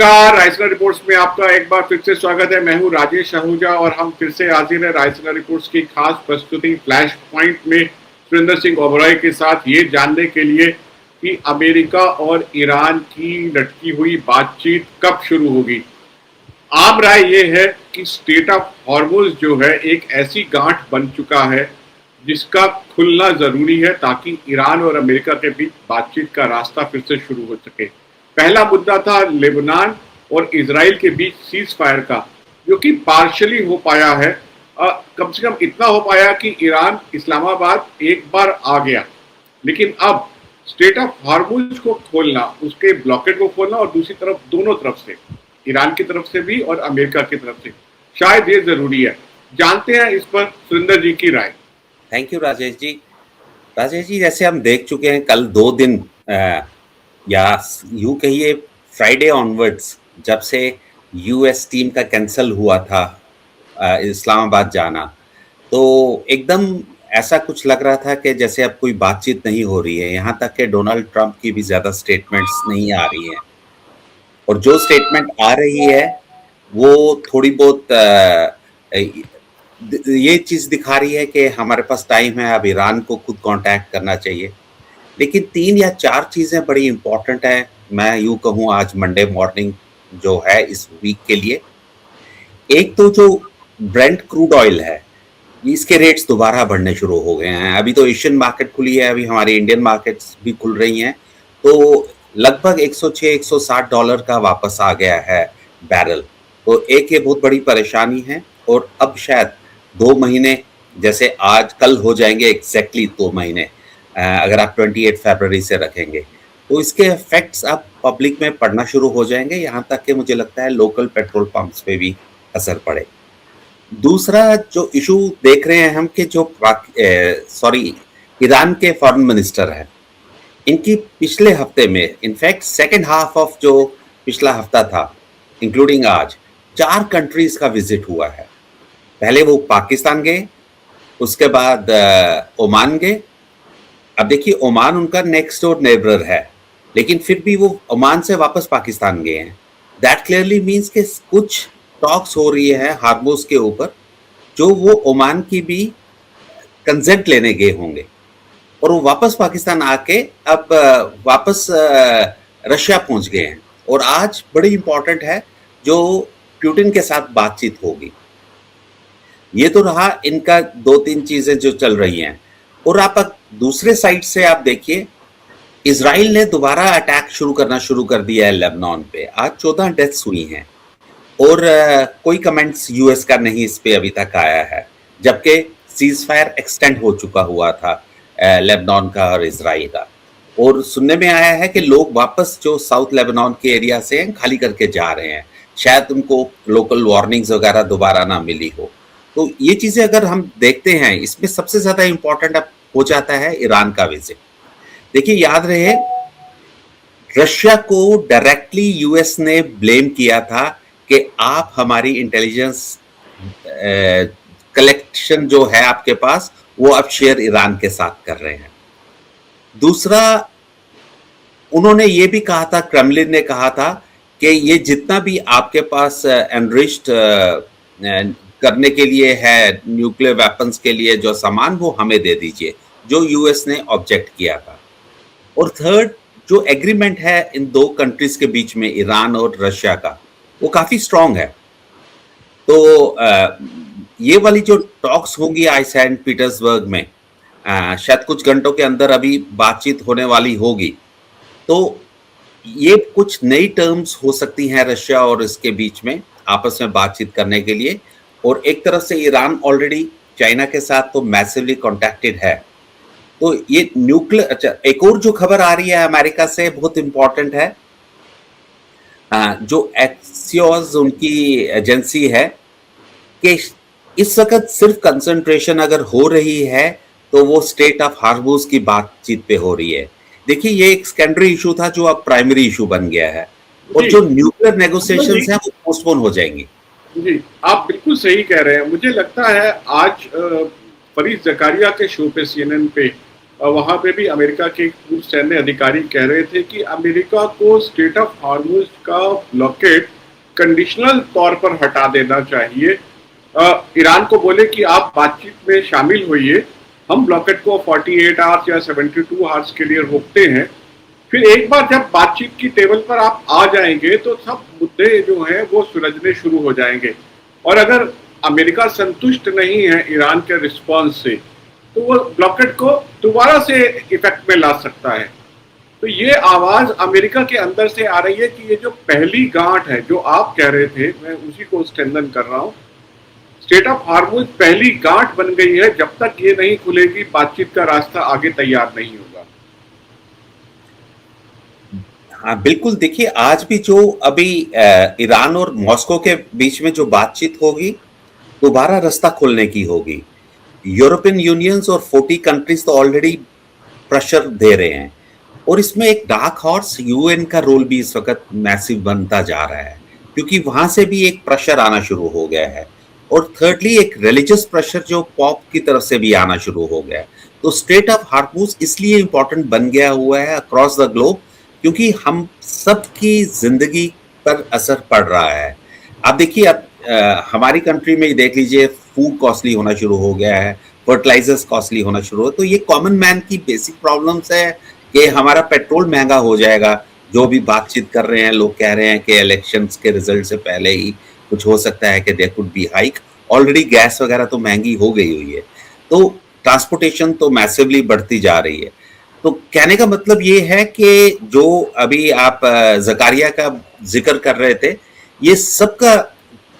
नमस्कार, रायसीना रिपोर्ट्स में आपका एक बार फिर से स्वागत है। मैं हूं राजेश आहूजा और हम फिर से हाजिर हैं रायसीना रिपोर्ट्स की खास प्रस्तुति फ्लैश पॉइंट में सुरेंद्र सिंह ओबरॉय के साथ, ये जानने के लिए कि अमेरिका और ईरान की लटकी हुई बातचीत कब शुरू होगी। आम राय ये है कि स्ट्रेट ऑफ हॉर्मुज जो है एक ऐसी गांठ बन चुका है जिसका खुलना जरूरी है ताकि ईरान और अमेरिका के बीच बातचीत का रास्ता फिर से शुरू हो सके। पहला मुद्दा था लेबनान और इजराइल के बीच सीज फायर का, जो कि पार्शली हो पाया है। कम से कम इतना हो पाया कि ईरान इस्लामाबाद एक बार आ गया, लेकिन अब स्ट्रेट ऑफ हॉर्मुज को खोलना, उसके ब्लॉकेट को खोलना और दूसरी तरफ दोनों तरफ से, ईरान की तरफ से भी और अमेरिका की तरफ से, शायद ये जरूरी है। जानते हैं इस पर सुरेंद्र जी की राय। Thank you Rajesh ji. राजेश जी, जैसे हम देख चुके हैं कल 2 दिन या यूं कहिए फ्राइडे ऑनवर्ड्स, जब से यूएस टीम का कैंसिल हुआ था इस्लामाबाद जाना, तो एकदम ऐसा कुछ लग रहा था कि जैसे अब कोई बातचीत नहीं हो रही है। यहाँ तक कि डोनाल्ड ट्रंप की भी ज़्यादा स्टेटमेंट्स नहीं आ रही हैं, और जो स्टेटमेंट आ रही है वो थोड़ी बहुत ये चीज़ दिखा रही है कि हमारे पास टाइम है, अब ईरान को खुद कांटेक्ट करना चाहिए। लेकिन 3 या 4 चीज़ें बड़ी इंपॉर्टेंट है, मैं यूँ कहूँ आज मंडे मॉर्निंग जो है इस वीक के लिए। एक तो जो ब्रेंट क्रूड ऑयल है, इसके रेट्स दोबारा बढ़ने शुरू हो गए हैं। अभी तो एशियन मार्केट खुली है, अभी हमारी इंडियन मार्केट्स भी खुल रही हैं, तो लगभग $106-160 का वापस आ गया है बैरल। तो एक ये बहुत बड़ी परेशानी है, और अब शायद 2 महीने, जैसे आज कल हो जाएंगे एग्जैक्टली 2 महीने, अगर आप 28 फरवरी से रखेंगे, तो इसके इफेक्ट्स अब पब्लिक में पड़ना शुरू हो जाएंगे, यहाँ तक कि मुझे लगता है लोकल पेट्रोल पंप्स पे भी असर पड़े। दूसरा जो इशू देख रहे हैं हम कि जो ईरान के फॉरेन मिनिस्टर हैं, इनकी पिछले हफ्ते में, इनफैक्ट सेकेंड हाफ ऑफ जो पिछला हफ्ता था इंक्लूडिंग आज, 4 कंट्रीज का विजिट हुआ है। पहले वो पाकिस्तान गए, उसके बाद ओमान गए। अब देखिए, ओमान उनका नेक्स्ट डोर नेबर है, लेकिन फिर भी वो ओमान से वापस पाकिस्तान गए हैं। दैट क्लियरली मीन्स कि कुछ टॉक्स हो रही है हार्मोज के ऊपर, जो वो ओमान की भी कंसेंट लेने गए होंगे, और वो वापस पाकिस्तान आके अब वापस रशिया पहुंच गए हैं। और आज बड़ी इंपॉर्टेंट है जो पुतिन के साथ बातचीत होगी। ये तो रहा इनका 2-3 चीजें जो चल रही हैं। और आप दूसरे साइड से आप देखिए, इजराइल ने दोबारा अटैक शुरू कर दिया है लेबनान पे। आज 14 डेथ्स हुई हैं, और कोई कमेंट्स यूएस का नहीं इस पे अभी तक आया है, जबकि सीज फायर एक्सटेंड हो चुका हुआ था लेबनान का और इजराइल का। और सुनने में आया है कि लोग वापस जो साउथ लेबनान के एरिया से हैं खाली करके जा रहे हैं, शायद उनको लोकल वार्निंग्स वगैरह दोबारा ना मिली हो। तो ये चीजें अगर हम देखते हैं, इसमें सबसे ज्यादा इंपॉर्टेंट अब हो जाता है ईरान का विजिट। देखिए, याद रहे, रशिया को डायरेक्टली यूएस ने ब्लेम किया था कि आप हमारी इंटेलिजेंस कलेक्शन जो है आपके पास, वो आप शेयर ईरान के साथ कर रहे हैं। दूसरा, उन्होंने ये भी कहा था, क्रेमलिन ने कहा था कि ये जितना भी आपके पास एनरिच्ड करने के लिए है, न्यूक्लियर वेपन्स के लिए जो सामान, वो हमें दे दीजिए, जो यूएस ने ऑब्जेक्ट किया था। और थर्ड, जो एग्रीमेंट है इन 2 कंट्रीज के बीच में, ईरान और रशिया का, वो काफी स्ट्रांग है। तो ये वाली जो टॉक्स होंगी आई सेंट पीटर्सबर्ग में, शायद कुछ घंटों के अंदर अभी बातचीत होने वाली होगी। तो ये कुछ नई टर्म्स हो सकती हैं रशिया और इसके बीच में आपस में बातचीत करने के लिए। और एक तरफ से ईरान ऑलरेडी चाइना के साथ तो मैसिवली कॉन्टेक्टेड है। तो ये न्यूक्लियर, अच्छा, एक और जो खबर आ रही है अमेरिका से, बहुत इंपॉर्टेंट है, जो एक्सियोस उनकी एजेंसी है, कि इस वक्त सिर्फ कंसंट्रेशन अगर हो रही है तो वो स्टेट ऑफ हार्मोज की बातचीत पे हो रही है। देखिए, ये एक सेकेंडरी इशू था जो अब प्राइमरी इशू बन गया है, और जो न्यूक्लियर नेगोशिएशंस हैं वो पोस्टपोन हो जाएंगी। जी, आप बिल्कुल सही कह रहे हैं। मुझे लगता है आज फरीद जकारिया के शो पे, CNN पे, वहां पे भी अमेरिका के एक पूर्व सैन्य अधिकारी कह रहे थे कि अमेरिका को स्ट्रेट ऑफ हार्मुज का ब्लॉकेड कंडीशनल तौर पर हटा देना चाहिए। ईरान को बोले कि आप बातचीत में शामिल होइए, हम ब्लॉकेड को 48 आवर्स या 72 आवर्स के लिए रोकते हैं, फिर एक बार जब बातचीत की टेबल पर आप आ जाएंगे तो सब मुद्दे जो हैं वो सुलझने शुरू हो जाएंगे। और अगर अमेरिका संतुष्ट नहीं है ईरान के रिस्पॉन्स से तो वो ब्लॉकेड को दोबारा से इफेक्ट में ला सकता है। तो ये आवाज अमेरिका के अंदर से आ रही है कि ये जो पहली गांठ है जो आप कह रहे थे, मैं उसी को स्ट्रेंथन कर रहा हूँ, स्टेट ऑफ हार्मुज पहली गांठ बन गई है। जब तक ये नहीं खुलेगी बातचीत का रास्ता आगे तैयार नहीं होगा। हाँ बिल्कुल, देखिए आज भी जो अभी ईरान और मॉस्को के बीच में जो बातचीत होगी, दोबारा रास्ता खोलने की होगी। यूरोपियन यूनियंस और 40 कंट्रीज तो ऑलरेडी प्रेशर दे रहे हैं, और इसमें एक डार्क हॉर्स यूएन का रोल भी इस वक्त मैसिव बनता जा रहा है, क्योंकि वहां से भी एक प्रेशर आना शुरू हो गया है। और थर्डली एक रिलीजियस प्रेशर जो पॉप की तरफ से भी आना शुरू हो गया है। तो स्ट्रेट ऑफ हार्मुज इसलिए इंपॉर्टेंट बन गया हुआ है अक्रॉस द ग्लोब, क्योंकि हम सबकी जिंदगी पर असर पड़ रहा है। आप देखिए, अब हमारी कंट्री में ही देख लीजिए, फूड कॉस्टली होना शुरू हो गया है, फर्टिलाइजर्स कॉस्टली होना शुरू हो, तो ये कॉमन मैन की बेसिक प्रॉब्लम्स है कि हमारा पेट्रोल महंगा हो जाएगा। जो भी बातचीत कर रहे हैं, लोग कह रहे हैं कि इलेक्शंस के रिजल्ट से पहले ही कुछ हो सकता है कि there could be hike. Already gas वगैरह तो महंगी हो गई हुई है, तो ट्रांसपोर्टेशन तो मैसिवली बढ़ती जा रही है। तो कहने का मतलब ये है कि जो अभी आप जकारिया का जिक्र कर रहे थे, ये सबका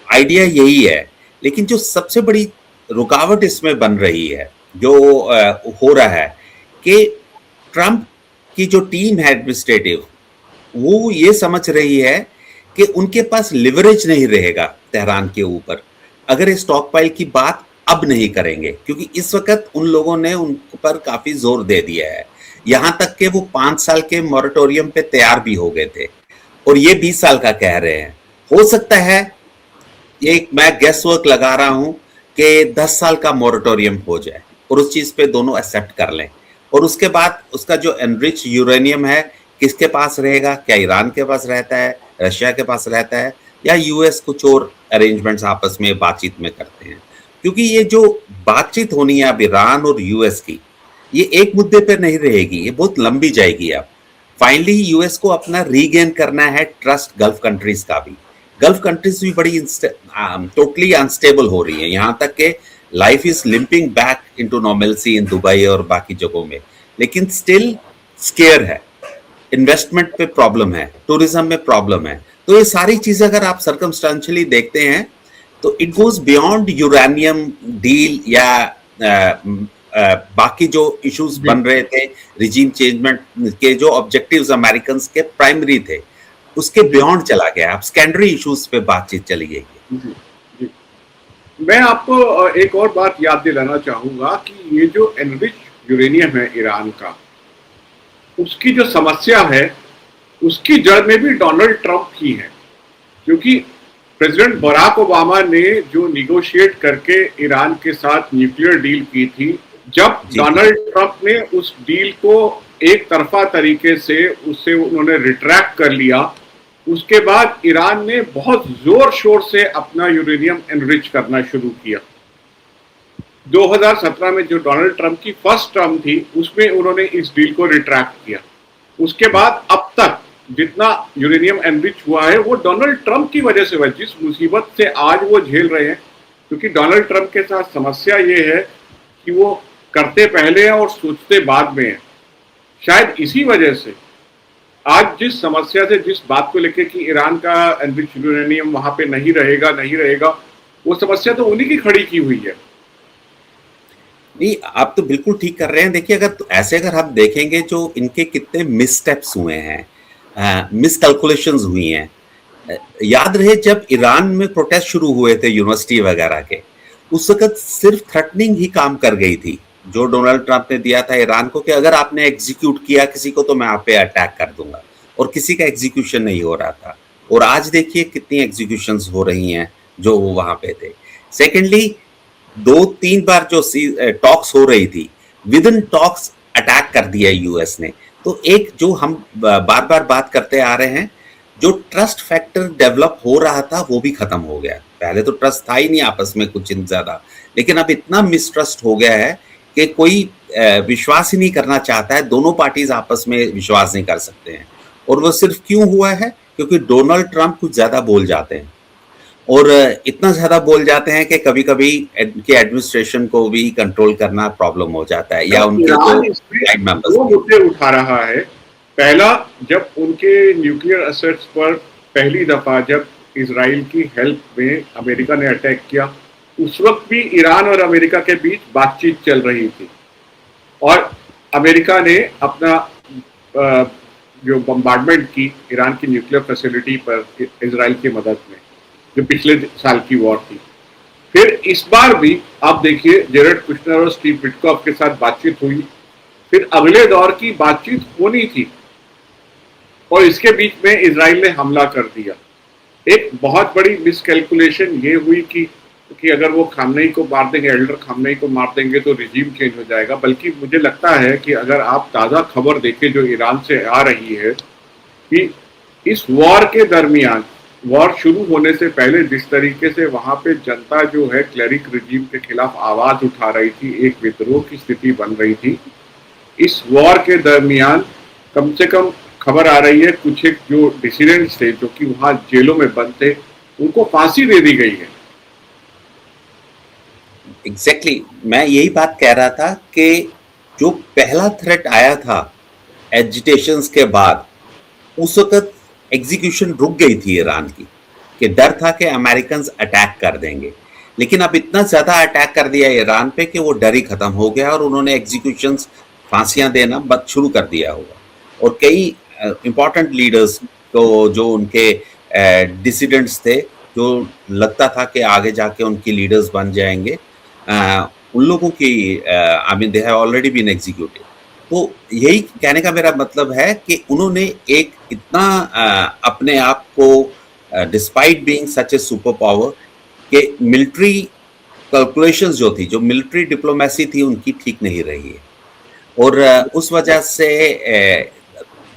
आइडिया यही है। लेकिन जो सबसे बड़ी रुकावट इसमें बन रही है, जो हो रहा है कि ट्रंप की जो टीम है एडमिनिस्ट्रेटिव, वो ये समझ रही है कि उनके पास लिवरेज नहीं रहेगा तेहरान के ऊपर अगर ये स्टॉक पाइल की बात अब नहीं करेंगे, क्योंकि इस वक्त उन लोगों ने उन पर काफी जोर दे दिया है। यहां तक कि वो 5 साल के मॉरेटोरियम पे तैयार भी हो गए थे, और ये 20 साल का कह रहे हैं। हो सकता है, ये मैं गेस वर्क लगा रहा हूं कि 10 साल का मॉरेटोरियम हो जाए और उस चीज पे दोनों एक्सेप्ट कर लें, और उसके बाद उसका जो एनरिच यूरेनियम है किसके पास रहेगा? क्या ईरान के पास रहता है, रशिया के पास रहता है, या यूएस कुछ और अरेंजमेंट्स आपस में बातचीत में करते हैं? क्योंकि ये जो बातचीत होनी है अब ईरान और यूएस की, ये एक मुद्दे पे नहीं रहेगी, ये बहुत लंबी जाएगी। अब फाइनली यूएस को अपना रीगेन करना है ट्रस्ट गल्फ कंट्रीज का भी। गल्फ कंट्रीज भी बड़ी टोटली अनस्टेबल हो रही है, यहाँ तक कि life is limping back into normalcy in Dubai और बाकी जगहों में, लेकिन स्टिल स्केयर है, इन्वेस्टमेंट पे प्रॉब्लम है, टूरिज्म में प्रॉब्लम है। तो ये सारी चीजें अगर आप सर्कमस्टेंशियली देखते हैं तो it goes beyond uranium deal या बाकी जो इश्यूज बन रहे थे रिजीम चेंजमेंट के, जो ऑब्जेक्टिव्स अमेरिकन के प्राइमरी थे, उसके बियॉन्ड चला गया। अब सेकेंडरी इश्यूज पे बातचीत चली गई। जी, जी। मैं आपको एक और बात याद दिलाना चाहूंगा कि ये जो एनरिच यूरेनियम है ईरान का, उसकी जो समस्या है उसकी जड़ में भी डोनाल्ड ट्रंप ही है। क्योंकि प्रेसिडेंट बराक ओबामा ने जो निगोशिएट करके ईरान के साथ न्यूक्लियर डील की थी, जब डोनाल्ड ट्रंप ने उस डील को एक तरफा तरीके से उससे उन्होंने रिट्रैक्ट कर लिया, उसके बाद ईरान ने बहुत जोर शोर से अपना यूरेनियम एनरिच करना शुरू किया। 2017 में जो डोनाल्ड ट्रंप की फर्स्ट टर्म थी उसमें उन्होंने इस डील को रिट्रैक्ट किया। उसके बाद अब तक जितना यूरेनियम एनरिच हुआ है वो डोनाल्ड ट्रंप की वजह से हुआ। जिस मुसीबत से आज वो झेल रहे हैं, क्योंकि डोनाल्ड ट्रंप के साथ समस्या ये है कि वो करते पहले हैं और सोचते बाद में है। शायद इसी वजह से आज जिस समस्या से, जिस बात को लेकर कि ईरान का एनरिच यूरेनियम वहां पे नहीं रहेगा, वो समस्या तो उन्हीं की खड़ी की हुई है। नहीं, आप तो बिल्कुल ठीक कर रहे हैं। देखिए, अगर हम देखेंगे जो इनके कितने मिसस्टेप्स हुए हैं, मिसकैलकुलेशंस हुई हैं। याद रहे जब ईरान में प्रोटेस्ट शुरू हुए थे यूनिवर्सिटी वगैरह के, उस वक्त सिर्फ थ्रेटनिंग ही काम कर गई थी जो डोनाल्ड ट्रंप ने दिया था ईरान को कि अगर आपने एग्जीक्यूट किया किसी को तो मैं आप पे अटैक कर दूंगा, और किसी का एग्जीक्यूशन नहीं हो रहा था। और आज देखिए कितनी एग्जीक्यूशंस हो रही हैं जो वहां पे थे। सेकेंडली, 2-3 बार जो टॉक्स हो रही थी, विद इन टॉक्स अटैक कर दिया यूएस ने। तो एक जो हम बार बार बात करते आ रहे हैं, जो ट्रस्ट फैक्टर डेवलप हो रहा था वो भी खत्म हो गया। पहले तो ट्रस्ट था ही नहीं आपस में कुछ ज्यादा, लेकिन अब इतना मिसट्रस्ट हो गया है कि कोई विश्वास ही नहीं करना चाहता है, दोनों पार्टीज आपस में विश्वास नहीं कर सकते हैं। और वो सिर्फ क्यों हुआ है? क्योंकि डोनाल्ड ट्रंप कुछ ज्यादा बोल जाते हैं, और इतना ज्यादा बोल जाते हैं कि कभी कभी उनके एडमिनिस्ट्रेशन को भी कंट्रोल करना प्रॉब्लम हो जाता है, या उनके जो ईरान इसमें टाइम मेंबर्स। दो मुद्दे उठा रहा है। पहला, जब उनके न्यूक्लियर असेट्स पर पहली दफा जब इजराइल की हेल्प में अमेरिका ने अटैक किया, उस वक्त भी ईरान और अमेरिका के बीच बातचीत चल रही थी, और अमेरिका ने अपना जो बम्बार्डमेंट की ईरान की न्यूक्लियर फैसिलिटी पर इजराइल की मदद में, जो पिछले साल की वॉर थी। फिर इस बार भी आप देखिए, जेरेड कुशनर और स्टीव विटकॉफ के साथ बातचीत हुई, फिर अगले दौर की बातचीत होनी थी, और इसके बीच में इजराइल ने हमला कर दिया। एक बहुत बड़ी मिसकैलकुलेशन ये हुई कि अगर वो खामनेई को मार देंगे, एल्डर खामनेई को मार देंगे, तो रिजीम चेंज हो जाएगा। बल्कि मुझे लगता है कि अगर आप ताज़ा खबर देखें जो ईरान से आ रही है, कि इस वॉर के दरमियान, वॉर शुरू होने से पहले जिस तरीके से वहां पे जनता जो है क्लेरिक रिजीम के खिलाफ आवाज उठा रही थी, एक विद्रोह की स्थिति बन रही थी, इस वॉर के दरमियान कम से कम खबर आ रही है कुछ एक जो डिसिडेंट्स थे, जो कि वहां जेलों में बंद थे, उनको फांसी दे दी गई है। एग्जैक्टली मैं यही बात कह रहा था कि जो पहला थ्रेट आया था एजिटेशंस के बाद, उस वक्त एग्जीक्यूशन रुक गई थी ईरान की, कि डर था कि अमेरिकन अटैक कर देंगे। लेकिन अब इतना ज्यादा अटैक कर दिया ईरान पे कि वो डर ही खत्म हो गया, और उन्होंने एग्जीक्यूशंस, फांसियां देना बंद शुरू कर दिया होगा। और कई इंपॉर्टेंट लीडर्स को, जो उनके डिसिडेंट्स थे, जो लगता था कि आगे जाके उनकी लीडर्स बन जाएंगे, उन लोगों की I mean they have already been executed. तो यही कहने का मेरा मतलब है कि उन्होंने एक इतना अपने आप को, डिस्पाइट बीइंग सच ए सुपर पावर, के मिलिट्री कैलकुलेशंस जो थी, जो मिलिट्री डिप्लोमेसी थी, उनकी ठीक नहीं रही है। और उस वजह से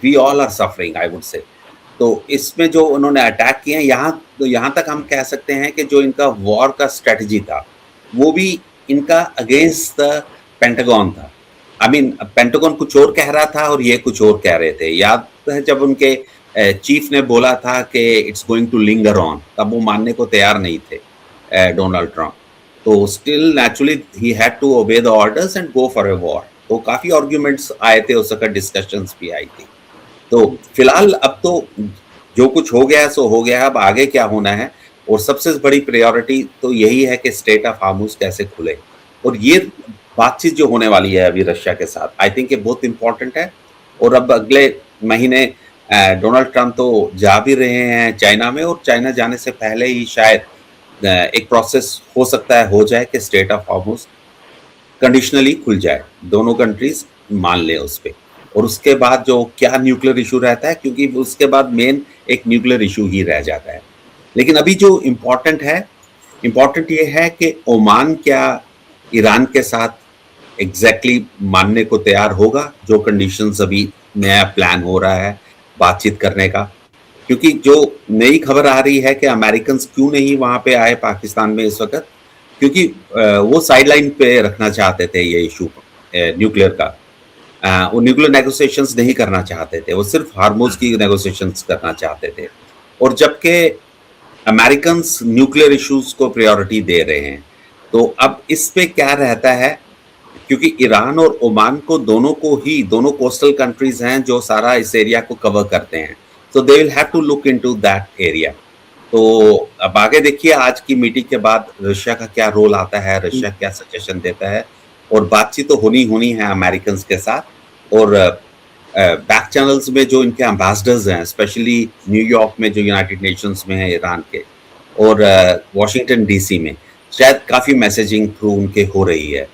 we all are suffering, I would say. तो इसमें जो उन्होंने अटैक किए हैं, यहाँ तक हम कह सकते हैं कि जो इनका वॉर का स्ट्रेटजी था, वो भी इनका अगेंस्ट द पेंटागन था। आई मीन पेंटागन कुछ और कह रहा था और ये कुछ और कह रहे थे। याद है जब उनके चीफ ने बोला था कि it's going to linger on, तब वो मानने को तैयार नहीं थे डोनाल्ड ट्रंप। तो स्टिल नेचुरली ही had to obey the orders and go for a war. तो काफी आर्ग्यूमेंट्स आए थे, उस वक्त डिस्कशंस भी आई थी। तो फिलहाल अब तो जो कुछ हो गया सो हो गया, अब आगे क्या होना है। और सबसे बड़ी प्रायोरिटी तो यही है कि स्टेट ऑफ हार्मुज कैसे खुले, और ये बातचीत जो होने वाली है अभी रशिया के साथ, आई थिंक ये बहुत इंपॉर्टेंट है। और अब अगले महीने डोनाल्ड ट्रंप तो जा भी रहे हैं चाइना में, और चाइना जाने से पहले ही शायद एक प्रोसेस हो सकता है हो जाए कि स्टेट ऑफ हार्मुज कंडीशनली खुल जाए, दोनों कंट्रीज मान ले उस पर। और उसके बाद जो क्या न्यूक्लियर इशू रहता है, क्योंकि उसके बाद मेन एक न्यूक्लियर इशू ही रह जाता है। लेकिन अभी जो इम्पोर्टेंट ये है कि ओमान क्या ईरान के साथ एग्जैक्टली मानने को तैयार होगा, जो कंडीशंस अभी नया प्लान हो रहा है बातचीत करने का। क्योंकि जो नई खबर आ रही है कि अमेरिकन क्यों नहीं वहां पे आए पाकिस्तान में इस वक्त, क्योंकि वो साइडलाइन पे रखना चाहते थे ये इशू न्यूक्लियर का। वो न्यूक्लियर नेगोशिएशंस नहीं करना चाहते थे, वो सिर्फ हार्मोज की नेगोशिएशंस करना चाहते थे। और जबकि अमेरिकन न्यूक्लियर इश्यूज को प्रायोरिटी दे रहे हैं, तो अब इस पे क्या रहता है, क्योंकि ईरान और ओमान को दोनों कोस्टल कंट्रीज हैं जो सारा इस एरिया को कवर करते हैं, तो they will have to look into that area. तो अब आगे देखिए आज की मीटिंग के बाद रशिया का क्या रोल आता है, रशिया क्या सजेशन देता है। और बातचीत तो होनी है अमेरिकन के साथ, और बैक चैनल्स में जो इनके एम्बेसडर्स हैं, स्पेशली न्यूयॉर्क में जो यूनाइटेड नेशंस में है ईरान के, और वॉशिंगटन डीसी में शायद काफ़ी मैसेजिंग थ्रू उनके हो रही है।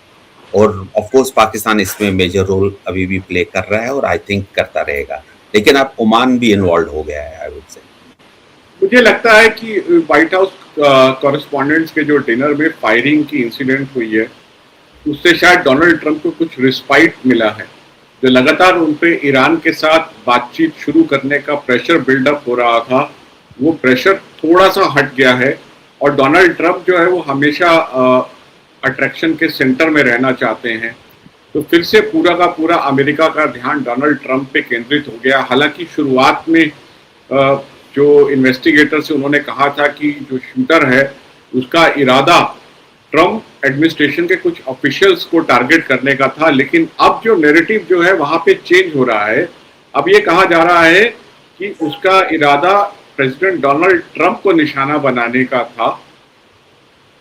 और ऑफ कोर्स पाकिस्तान इसमें मेजर रोल अभी भी प्ले कर रहा है, और आई थिंक करता रहेगा। लेकिन अब ओमान भी इन्वॉल्व हो गया है, आई वुड से। मुझे लगता है कि व्हाइट हाउस कॉरेस्पॉन्डेंट्स के जो डिनर में फायरिंग की इंसिडेंट हुई है, उससे शायद डोनाल्ड ट्रंप को कुछ रिस्पाइट मिला है। जो लगातार उन पे ईरान के साथ बातचीत शुरू करने का प्रेशर बिल्डअप हो रहा था, वो प्रेशर थोड़ा सा हट गया है और डोनाल्ड ट्रंप जो है वो हमेशा अट्रैक्शन के सेंटर में रहना चाहते हैं। तो फिर से पूरा का पूरा अमेरिका का ध्यान डोनाल्ड ट्रंप पे केंद्रित हो गया। हालांकि शुरुआत में जो इन्वेस्टिगेटर से उन्होंने कहा था कि जो शूटर है उसका इरादा ट्रंप एडमिनिस्ट्रेशन के कुछ ऑफिशियल्स को टारगेट करने का था, लेकिन अब जो नैरेटिव जो है वहां पे चेंज हो रहा है। अब ये कहा जा रहा है कि उसका इरादा प्रेसिडेंट डोनाल्ड ट्रंप को निशाना बनाने का था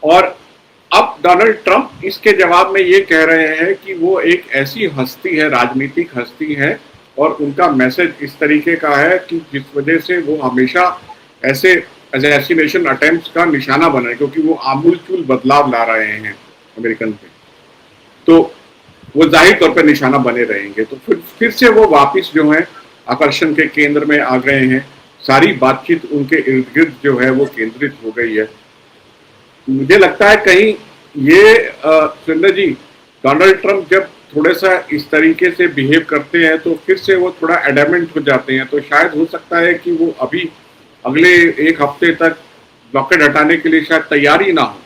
और अब डोनाल्ड ट्रंप इसके जवाब में ये कह रहे हैं कि वो एक ऐसी हस्ती है, राजनीतिक हस्ती है और उनका मैसेज इस तरीके का है कि जिस वजह से वो हमेशा ऐसे असैसिनेशन अटेम्प्ट्स का निशाना बने, क्योंकि वो आमूलचूल बदलाव ला रहे हैं अमेरिकन पे, तो वो जाहिर तौर पर निशाना बने रहेंगे। तो फिर से वो वापस जो है आकर्षण के केंद्र में आ गए हैं। सारी बातचीत उनके इर्द गिर्द जो है वो केंद्रित हो गई है। मुझे लगता है कहीं ये सुरेंद्र जी, डोनाल्ड ट्रंप जब थोड़ा सा इस तरीके से बिहेव करते हैं तो फिर से वो थोड़ा एडामेंट हो जाते हैं, तो शायद हो सकता है कि वो अभी अगले एक हफ्ते तक ब्लॉकेड हटाने के लिए शायद तैयार ही ना हो।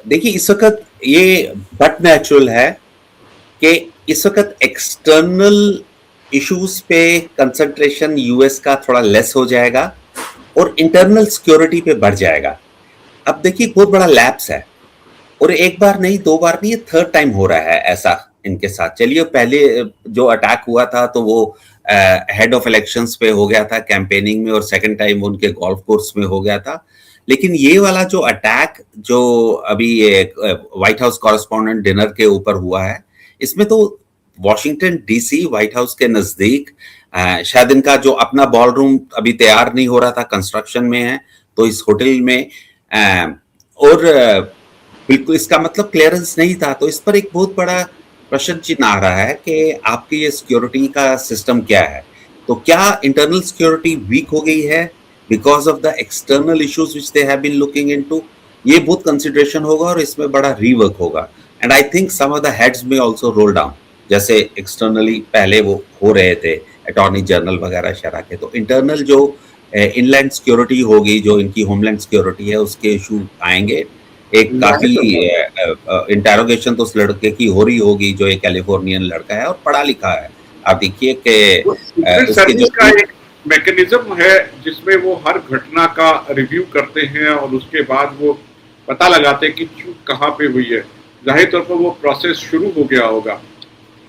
देखिए, इस वक्त ये बट नेचुरल है कि इस वक्त एक्सटर्नल इश्यूज पे कंसंट्रेशन यूएस का थोड़ा लेस हो जाएगा और इंटरनल सिक्योरिटी पे बढ़ जाएगा। अब देखिए, बहुत बड़ा लैप्स है और एक बार नहीं, दो बार नहीं, ये थर्ड टाइम हो रहा है ऐसा इनके साथ। चलिए, पहले जो अटैक हुआ था तो वो हेड ऑफ इलेक्शंस पे हो गया था कैंपेनिंग में, और सेकंड टाइम उनके गोल्फ कोर्स में हो गया था। लेकिन ये वाला जो अटैक जो अभी व्हाइट हाउस कॉरेस्पॉन्डेंट डिनर के ऊपर हुआ है, इसमें तो वॉशिंगटन डीसी व्हाइट हाउस के नजदीक शायद इनका जो अपना बॉल रूम अभी तैयार नहीं हो रहा था, कंस्ट्रक्शन में है, तो इस होटल में और बिल्कुल इसका मतलब क्लियरेंस नहीं था। तो इस पर एक बहुत बड़ा प्रश्न चिन्ह आ रहा है कि आपकी ये सिक्योरिटी का सिस्टम क्या है। तो क्या इंटरनल सिक्योरिटी वीक हो गई है because of the external issues which they have been looking into? ये बहुत कंसिडरेशन होगा और इसमें बड़ा रीवर्क होगा। And I think some of the heads में आल्सो रोल डाउन, जैसे एक्सटर्नली पहले वो हो रहे थे अटॉर्नी जनरल वगैरह शरा के, तो इंटरनल जो इनलैंड सिक्योरिटी होगी, जो इनकी होमलैंड सिक्योरिटी है, उसके इशू आएंगे। एक काफी इंटेरोगेशन तो उस लड़के की हो रही होगी जो एक कैलिफोर्नियन लड़का है और पढ़ा लिखा है। आप देखिए कि उसके जो का एक मैकेनिज्म है जिसमें वो हर घटना का रिव्यू करते हैं और उसके बाद वो पता लगाते हैं कि चूक कहाँ पे हुई है। जाहिर तौर पर वो प्रोसेस शुरू हो गया होगा।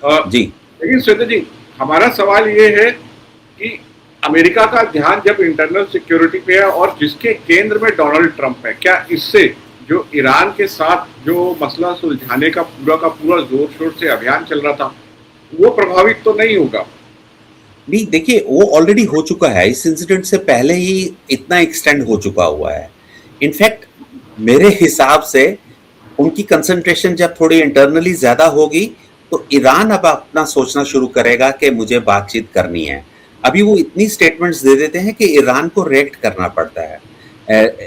जी, लेकिन सुरेंद्र जी, हमारा सवाल ये है कि अमेरिका का ध्यान जब इंटरनल सिक्योरिटी पे है और जिसके केंद्र में डोनाल्ड ट्रंप है, क्या इससे जो ईरान के साथ जो मसला सुलझाने का पूरा जोर शोर से अभियान चल रहा था वो प्रभावित तो नहीं होगा? नहीं, देखिए, वो ऑलरेडी हो चुका है। इस इंसिडेंट से पहले ही इतना एक्सटेंड हो चुका हुआ है। इनफैक्ट मेरे हिसाब से उनकी कंसंट्रेशन जब थोड़ी इंटरनली ज्यादा होगी तो ईरान अब अपना सोचना शुरू करेगा कि मुझे बातचीत करनी है। अभी वो इतनी स्टेटमेंट्स दे देते हैं कि ईरान को रिएक्ट करना पड़ता है।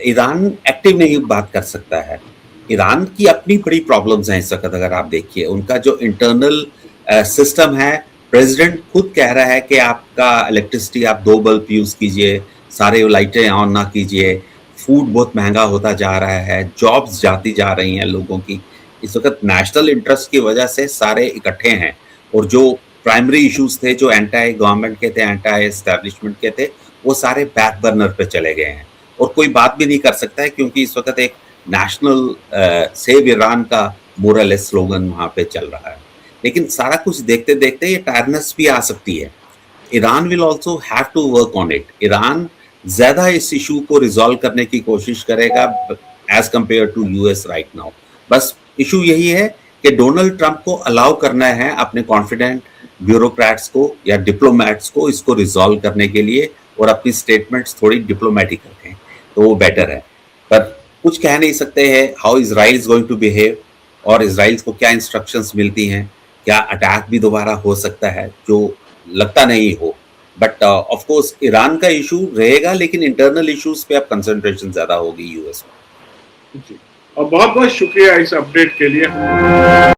ईरान एक्टिव नहीं बात कर सकता है। ईरान की अपनी बड़ी प्रॉब्लम्स हैं इस वक्त। अगर आप देखिए उनका जो इंटरनल सिस्टम है, प्रेसिडेंट खुद कह रहा है कि आपका इलेक्ट्रिसिटी आप 2 बल्ब यूज कीजिए, सारे लाइटें ऑन ना कीजिए, फूड बहुत महंगा होता जा रहा है, जॉब्स जाती जा रही हैं लोगों की। इस वक्त नेशनल इंटरेस्ट की वजह से सारे इकट्ठे हैं और जो प्राइमरी इश्यूज थे, जो एंटी गवर्नमेंट के थे, एंटी एस्टैब्लिशमेंट के थे, वो सारे बैक बर्नर पे चले गए हैं और कोई बात भी नहीं कर सकता है, क्योंकि इस वक्त एक नेशनल सेव ईरान का मोरल स्लोगन वहां पे चल रहा है। लेकिन सारा कुछ देखते देखते ये टायरनेस भी आ सकती है। Iran will also have to work on it. Iran ज्यादा इस इशू को रिजॉल्व करने की कोशिश करेगा as compare to US right now. बस इशू यही है कि डोनाल्ड ट्रंप को अलाउ करना है अपने कॉन्फिडेंट ब्यूरोक्रेट्स को या डिप्लोमैट्स को इसको रिजॉल्व करने के लिए, और अपनी स्टेटमेंट्स थोड़ी डिप्लोमेटिक रखें तो वो बेटर है। पर कुछ कह नहीं सकते हैं how Israel is going to behave, और इजराइल को क्या इंस्ट्रक्शंस मिलती हैं, क्या अटैक भी दोबारा हो सकता है, जो लगता नहीं हो। बट ऑफ कोर्स ईरान का इशू रहेगा, लेकिन इंटरनल इश्यूज पे अब कंसंट्रेशन ज्यादा होगी यूएस में। और बहुत बहुत शुक्रिया इस अपडेट के लिए।